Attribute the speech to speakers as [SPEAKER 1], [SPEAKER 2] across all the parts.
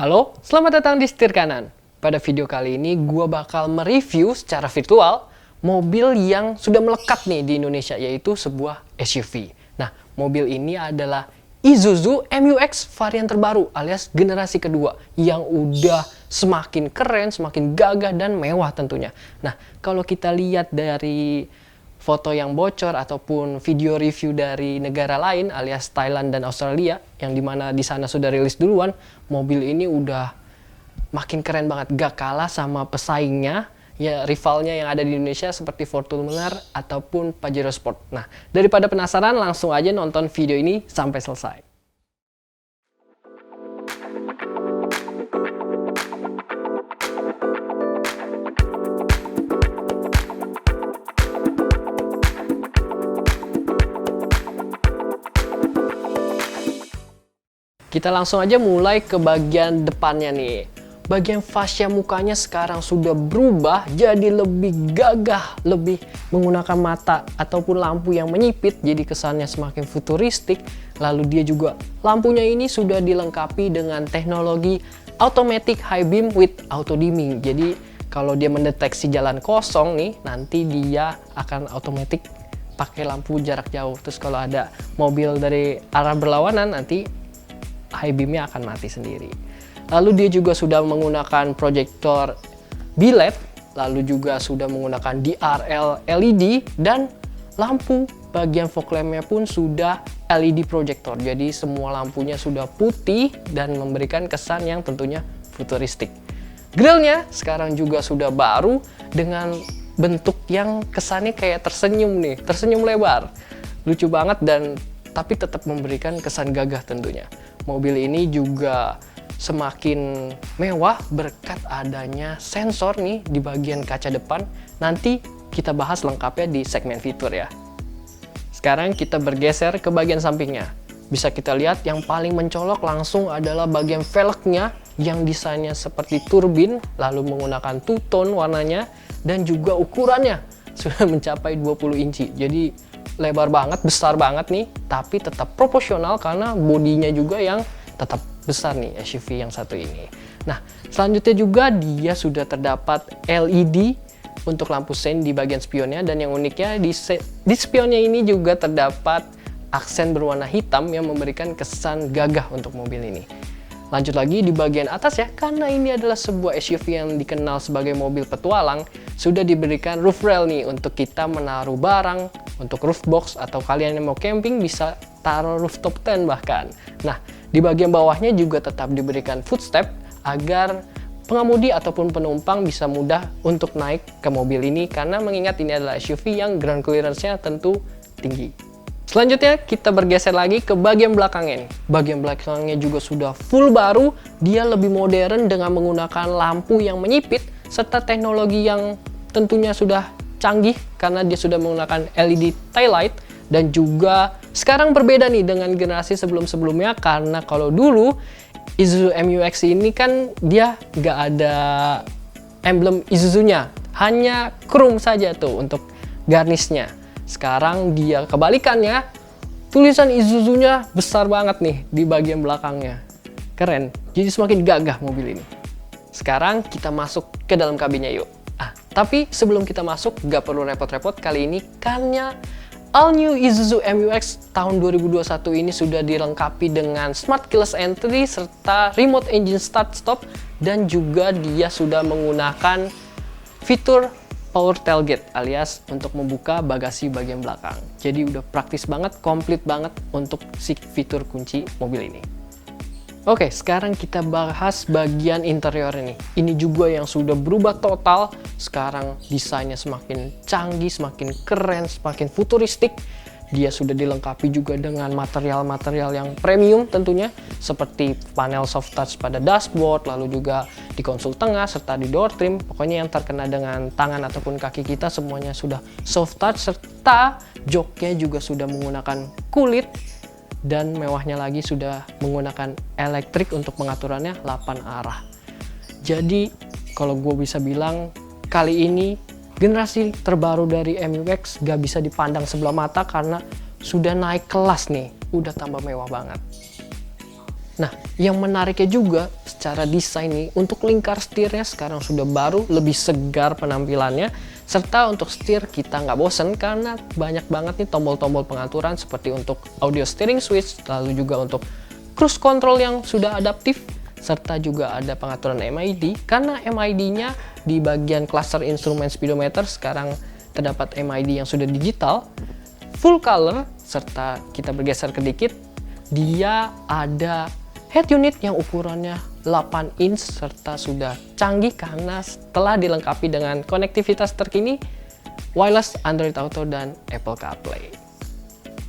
[SPEAKER 1] Halo, selamat datang di Setir Kanan. Pada video kali ini gue bakal mereview secara virtual mobil yang sudah melekat nih di Indonesia, yaitu sebuah SUV. Nah, mobil ini adalah Isuzu MU-X varian terbaru alias generasi kedua yang udah semakin keren, semakin gagah dan mewah tentunya. Nah, kalau kita lihat dari foto yang bocor ataupun video review dari negara lain alias Thailand dan Australia yang dimana di sana sudah rilis duluan, mobil ini udah makin keren banget, gak kalah sama pesaingnya ya, rivalnya yang ada di Indonesia seperti Fortuner ataupun Pajero Sport. Nah, daripada penasaran, langsung aja nonton video ini sampai selesai. Kita langsung aja mulai ke bagian depannya nih. Bagian fascia mukanya sekarang sudah berubah jadi lebih gagah, lebih menggunakan mata ataupun lampu yang menyipit, jadi kesannya semakin futuristik. Lalu dia juga, lampunya ini sudah dilengkapi dengan teknologi automatic high beam with auto dimming. Jadi kalau dia mendeteksi jalan kosong nih, nanti dia akan otomatis pakai lampu jarak jauh. Terus kalau ada mobil dari arah berlawanan, nanti high beamnya akan mati sendiri. Lalu dia juga sudah menggunakan proyektor B-LED, lalu juga sudah menggunakan DRL LED, dan lampu bagian fog lampnya pun sudah LED proyektor. Jadi semua lampunya sudah putih dan memberikan kesan yang tentunya futuristik. Grillnya sekarang juga sudah baru dengan bentuk yang kesannya kayak tersenyum nih, tersenyum lebar. Lucu banget dan tapi tetap memberikan kesan gagah tentunya. Mobil ini juga semakin mewah berkat adanya sensor nih di bagian kaca depan. Nanti kita bahas lengkapnya di segmen fitur ya. Sekarang kita bergeser ke bagian sampingnya. Bisa kita lihat yang paling mencolok langsung adalah bagian velgnya yang desainnya seperti turbin, lalu menggunakan two-tone warnanya, dan juga ukurannya sudah mencapai 20 inci. Jadi lebar banget, besar banget nih, tapi tetap proporsional karena bodinya juga yang tetap besar nih SUV yang satu ini. Nah, selanjutnya juga dia sudah terdapat LED untuk lampu sein di bagian spionnya, dan yang uniknya di spionnya ini juga terdapat aksen berwarna hitam yang memberikan kesan gagah untuk mobil ini. Lanjut lagi di bagian atas ya, karena ini adalah sebuah SUV yang dikenal sebagai mobil petualang, sudah diberikan roof rail nih untuk kita menaruh barang, untuk roof box, atau kalian yang mau camping bisa taruh rooftop tent bahkan. Nah, di bagian bawahnya juga tetap diberikan footstep agar pengemudi ataupun penumpang bisa mudah untuk naik ke mobil ini, karena mengingat ini adalah SUV yang ground clearance-nya tentu tinggi. Selanjutnya kita bergeser lagi ke bagian belakangnya nih. Bagian belakangnya juga sudah full baru, dia lebih modern dengan menggunakan lampu yang menyipit serta teknologi yang tentunya sudah canggih karena dia sudah menggunakan LED tail light. Dan juga sekarang berbeda nih dengan generasi sebelum-sebelumnya, karena kalau dulu Isuzu MU-X ini kan dia nggak ada emblem Isuzu-nya, hanya chrome saja tuh untuk garnisnya. Sekarang dia kebalikannya, tulisan Isuzu-nya besar banget nih di bagian belakangnya. Keren, jadi semakin gagah mobil ini. Sekarang kita masuk ke dalam kabinnya yuk. Tapi sebelum kita masuk, nggak perlu repot-repot kali ini, karena All New Isuzu MU-X tahun 2021 ini sudah dilengkapi dengan Smart Keyless Entry serta Remote Engine Start Stop, dan juga dia sudah menggunakan fitur Power Tailgate alias untuk membuka bagasi bagian belakang. Jadi udah praktis banget, komplit banget untuk si fitur kunci mobil ini. Oke, sekarang kita bahas bagian interior ini. Ini juga yang sudah berubah total. Sekarang desainnya semakin canggih, semakin keren, semakin futuristik. Dia sudah dilengkapi juga dengan material-material yang premium tentunya, seperti panel soft touch pada dashboard, lalu juga di konsol tengah, serta di door trim. Pokoknya yang terkena dengan tangan ataupun kaki kita semuanya sudah soft touch, serta joknya juga sudah menggunakan kulit. Dan mewahnya lagi sudah menggunakan elektrik untuk pengaturannya 8 arah. Jadi kalau gue bisa bilang kali ini generasi terbaru dari MU-X gak bisa dipandang sebelah mata karena sudah naik kelas nih, udah tambah mewah banget. Nah, yang menariknya juga secara desain nih, untuk lingkar setirnya sekarang sudah baru, lebih segar penampilannya, serta untuk setir kita nggak bosen karena banyak banget nih tombol-tombol pengaturan seperti untuk audio steering switch, lalu juga untuk cruise control yang sudah adaptif, serta juga ada pengaturan MID, karena MID-nya di bagian cluster instrumen speedometer sekarang terdapat MID yang sudah digital, full color, serta kita bergeser ke dikit, dia ada head unit yang ukurannya 8 inch serta sudah canggih karena telah dilengkapi dengan konektivitas terkini, wireless Android Auto dan Apple CarPlay.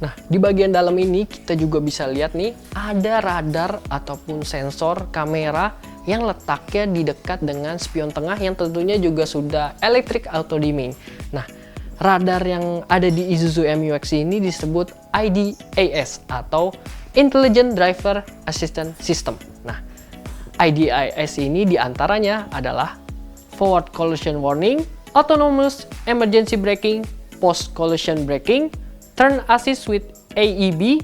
[SPEAKER 1] Nah, di bagian dalam ini kita juga bisa lihat nih, ada radar ataupun sensor kamera yang letaknya di dekat dengan spion tengah yang tentunya juga sudah electric auto dimming. Nah, radar yang ada di Isuzu MU-X ini disebut IDAS atau Intelligent Driver Assistance System. Nah, IDAS ini diantaranya adalah Forward Collision Warning, Autonomous Emergency Braking, Post Collision Braking, Turn Assist with AEB,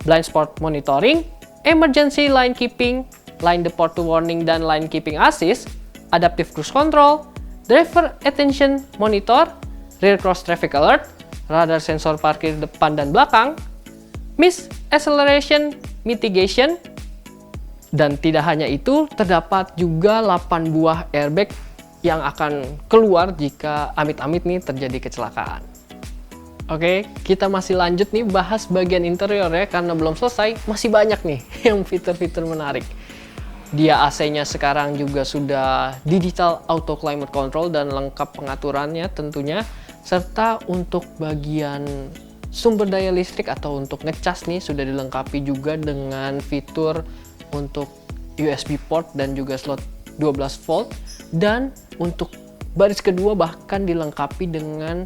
[SPEAKER 1] Blind Spot Monitoring, Emergency Line Keeping, Line Depart to Warning dan Line Keeping Assist, Adaptive Cruise Control, Driver Attention Monitor, Rear Cross Traffic Alert, radar sensor parkir depan dan belakang, Miss Acceleration Mitigation, dan tidak hanya itu, terdapat juga 8 buah airbag yang akan keluar jika amit-amit nih terjadi kecelakaan. Oke, kita masih lanjut nih bahas bagian interior ya, karena belum selesai, masih banyak nih yang fitur-fitur menarik. Dia AC-nya sekarang juga sudah digital auto climate control dan lengkap pengaturannya tentunya, serta untuk bagian sumber daya listrik atau untuk ngecas nih sudah dilengkapi juga dengan fitur untuk USB port dan juga slot 12 volt, dan untuk baris kedua bahkan dilengkapi dengan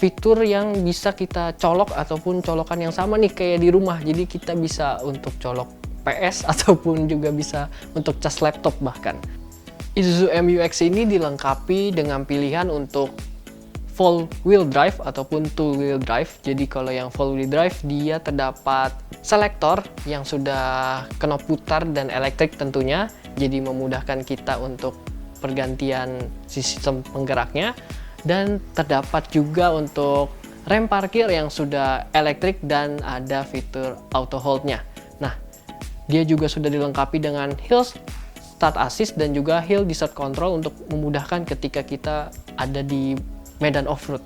[SPEAKER 1] fitur yang bisa kita colok ataupun colokan yang sama nih kayak di rumah, jadi kita bisa untuk colok PS ataupun juga bisa untuk cas laptop bahkan. Isuzu MU-X ini dilengkapi dengan pilihan untuk full wheel drive ataupun two wheel drive. Jadi kalau yang full wheel drive dia terdapat selektor yang sudah knob putar dan elektrik tentunya, jadi memudahkan kita untuk pergantian sistem penggeraknya, dan terdapat juga untuk rem parkir yang sudah elektrik dan ada fitur auto hold-nya. Nah, dia juga sudah dilengkapi dengan hill start assist dan juga hill descent control untuk memudahkan ketika kita ada di medan off-road.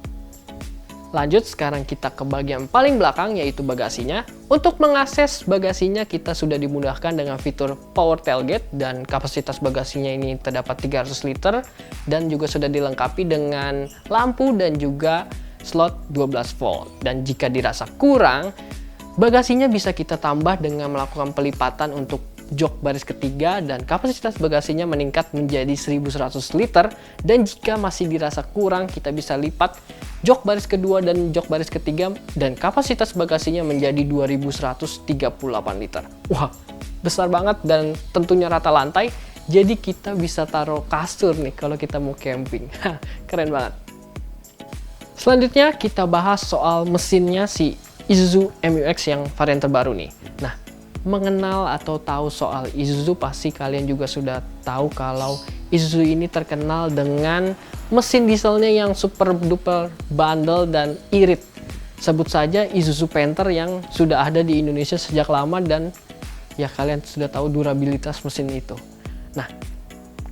[SPEAKER 1] Lanjut, sekarang kita ke bagian paling belakang yaitu bagasinya. Untuk mengakses bagasinya kita sudah dimudahkan dengan fitur power tailgate, dan kapasitas bagasinya ini terdapat 300 liter dan juga sudah dilengkapi dengan lampu dan juga slot 12 volt. Dan jika dirasa kurang, bagasinya bisa kita tambah dengan melakukan pelipatan untuk jok baris ketiga, dan kapasitas bagasinya meningkat menjadi 1100 liter, dan jika masih dirasa kurang kita bisa lipat jok baris kedua dan jok baris ketiga dan kapasitas bagasinya menjadi 2138 liter. Wah, besar banget dan tentunya rata lantai, jadi kita bisa taruh kasur nih kalau kita mau camping. Keren banget. Selanjutnya kita bahas soal mesinnya si Isuzu MU-X yang varian terbaru nih. Nah, mengenal atau tahu soal Isuzu pasti kalian juga sudah tahu kalau Isuzu ini terkenal dengan mesin dieselnya yang super duper bandel dan irit. Sebut saja Isuzu Panther yang sudah ada di Indonesia sejak lama, dan ya kalian sudah tahu durabilitas mesin itu. Nah,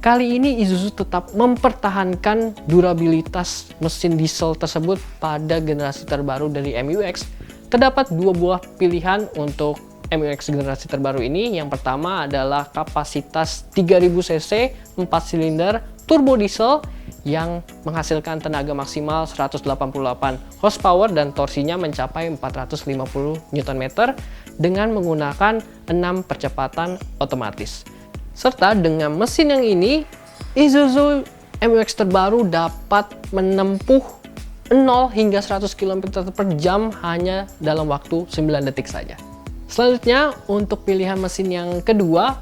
[SPEAKER 1] kali ini Isuzu tetap mempertahankan durabilitas mesin diesel tersebut pada generasi terbaru dari MU-X. Terdapat dua buah pilihan untuk MU-X generasi terbaru ini. Yang pertama adalah kapasitas 3000 cc 4 silinder turbo diesel yang menghasilkan tenaga maksimal 188 horsepower dan torsinya mencapai 450 Nm dengan menggunakan 6 percepatan otomatis. Serta dengan mesin yang ini, Isuzu MU-X terbaru dapat menempuh 0 hingga 100 km per jam hanya dalam waktu 9 detik saja. Selanjutnya, untuk pilihan mesin yang kedua,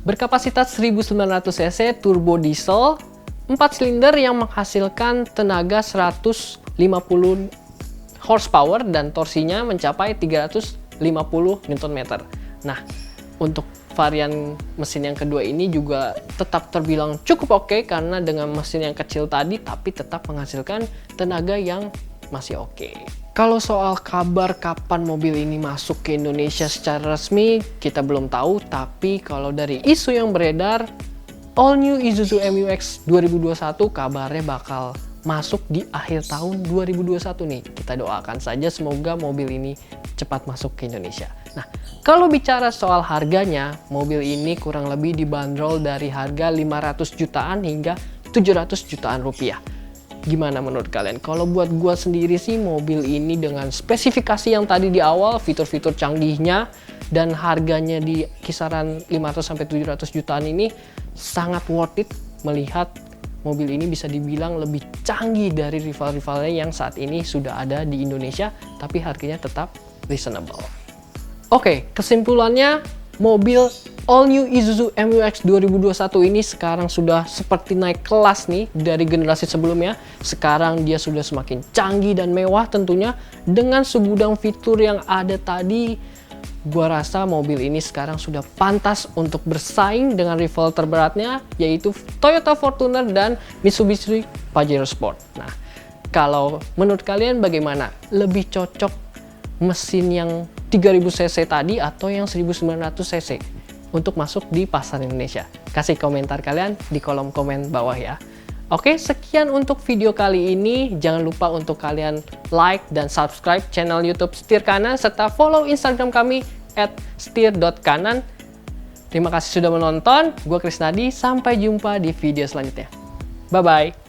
[SPEAKER 1] berkapasitas 1900 cc turbo diesel 4 silinder yang menghasilkan tenaga 150 horsepower dan torsinya mencapai 350 Nm. Nah, Untuk varian mesin yang kedua ini juga tetap terbilang cukup oke karena dengan mesin yang kecil tadi tapi tetap menghasilkan tenaga yang masih oke. Kalau soal kabar kapan mobil ini masuk ke Indonesia secara resmi, kita belum tahu, tapi kalau dari isu yang beredar, All New Isuzu MU-X 2021 kabarnya bakal masuk di akhir tahun 2021 nih. Kita doakan saja semoga mobil ini cepat masuk ke Indonesia. Nah, kalau bicara soal harganya, mobil ini kurang lebih dibanderol dari harga 500 jutaan hingga 700 jutaan rupiah. Gimana menurut kalian? Kalau buat gua sendiri sih, mobil ini dengan spesifikasi yang tadi di awal, fitur-fitur canggihnya, dan harganya di kisaran 500-700 jutaan ini sangat worth it melihat mobil ini bisa dibilang lebih canggih dari rival-rivalnya yang saat ini sudah ada di Indonesia, tapi harganya tetap reasonable. Oke, kesimpulannya mobil All New Isuzu MU-X 2021 ini sekarang sudah seperti naik kelas nih dari generasi sebelumnya. Sekarang dia sudah semakin canggih dan mewah tentunya. Dengan segudang fitur yang ada tadi, gua rasa mobil ini sekarang sudah pantas untuk bersaing dengan rival terberatnya, yaitu Toyota Fortuner dan Mitsubishi Pajero Sport. Nah, kalau menurut kalian bagaimana? Lebih cocok mesin yang 3000 cc tadi atau yang 1900 cc untuk masuk di pasar Indonesia? Kasih komentar kalian di kolom komen bawah ya. Oke, sekian untuk video kali ini. Jangan lupa untuk kalian like dan subscribe channel YouTube Setir Kanan serta follow Instagram kami @setir.kanan. Terima kasih sudah menonton. Gue Krisnadi. Sampai jumpa di video selanjutnya. Bye-bye.